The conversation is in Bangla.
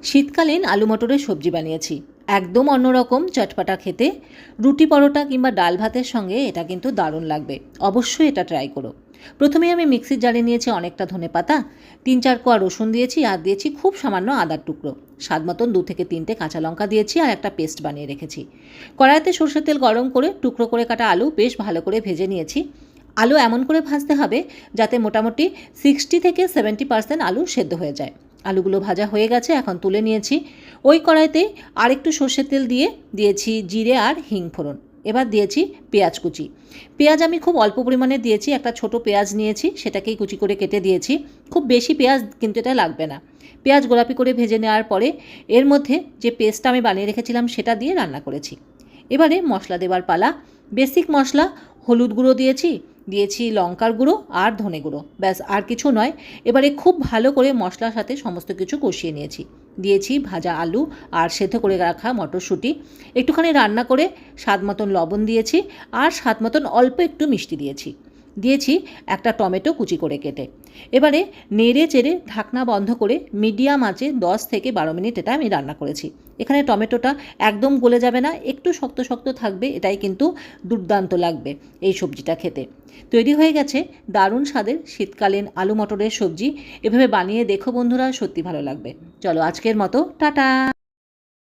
শীতকালীন আলু মটরের সবজি বানিয়েছি। একদম অন্যরকম, চটপাটা খেতে। রুটি পরোটা কিংবা ডাল ভাতের সঙ্গে এটা কিন্তু দারুণ লাগবে। অবশ্যই এটা ট্রাই করো। প্রথমেই আমি মিক্সির জারে নিয়েছি অনেকটা ধনেপাতা, ৩-৪ কোয়া রসুন দিয়েছি, আর দিয়েছি খুব সামান্য আদার টুকরো। স্বাদ মতন 2 থেকে 3টে কাঁচা লঙ্কা দিয়েছি, আর একটা পেস্ট বানিয়ে রেখেছি। কড়াইতে সরষের তেল গরম করে টুকরো করে কাটা আলু বেশ ভালো করে ভেজে নিয়েছি। আলু এমন করে ভাজতে হবে যাতে মোটামুটি 60 থেকে 70% আলু সেদ্ধ হয়ে যায়। আলুগুলো ভাজা হয়ে গেছে, এখন তুলে নিয়েছি। ওই কড়াইতে আরেকটু সর্ষের তেল দিয়ে দিয়েছি জিরে আর হিং ফোড়ন। এবার দিয়েছি পেঁয়াজ কুচি। পেঁয়াজ আমি খুব অল্প পরিমাণে দিয়েছি, একটা ছোট পেঁয়াজ নিয়েছি, সেটাকেই কুচি করে কেটে দিয়েছি। খুব বেশি পেঁয়াজ কিন্তু এটা লাগবে না। পেঁয়াজ গোলাপি করে ভেজে নেওয়ার পরে এর মধ্যে যে পেস্টটা আমি বানিয়ে রেখেছিলাম সেটা দিয়ে রান্না করেছি। এবারে মশলা দেওয়ার পালা। বেসিক মশলা, হলুদ গুঁড়ো দিয়েছি লঙ্কার গুঁড়ো আর ধনে গুঁড়ো, ব্যাস, আর কিছু নয়। এবারে খুব ভালো করে মশলার সাথে সমস্ত কিছু কষিয়ে নিয়েছি। দিয়েছি ভাজা আলু আর সেদ্ধ করে রাখা মটরশুঁটি। একটুখানি রান্না করে স্বাদ মতন লবণ দিয়েছি, আর স্বাদ মতন অল্প একটু মিষ্টি দিয়েছি একটা টমেটো কুচি করে কেটে। এবারে নেড়ে চেড়ে ঢাকনা বন্ধ করে মিডিয়াম আঁচে 10 থেকে 12 মিনিট এটা আমি রান্না করেছি। এখানে টমেটোটা একদম গলে যাবে না, একটু শক্ত শক্ত থাকবে, এটাই কিন্তু দুর্দান্ত লাগবে এই সবজিটা খেতে। তৈরি হয়ে গেছে দারুণ স্বাদের শীতকালীন আলু মটরের সবজি। এভাবে বানিয়ে দেখো বন্ধুরা, সত্যি ভালো লাগবে। চলো আজকের মতো টাটা।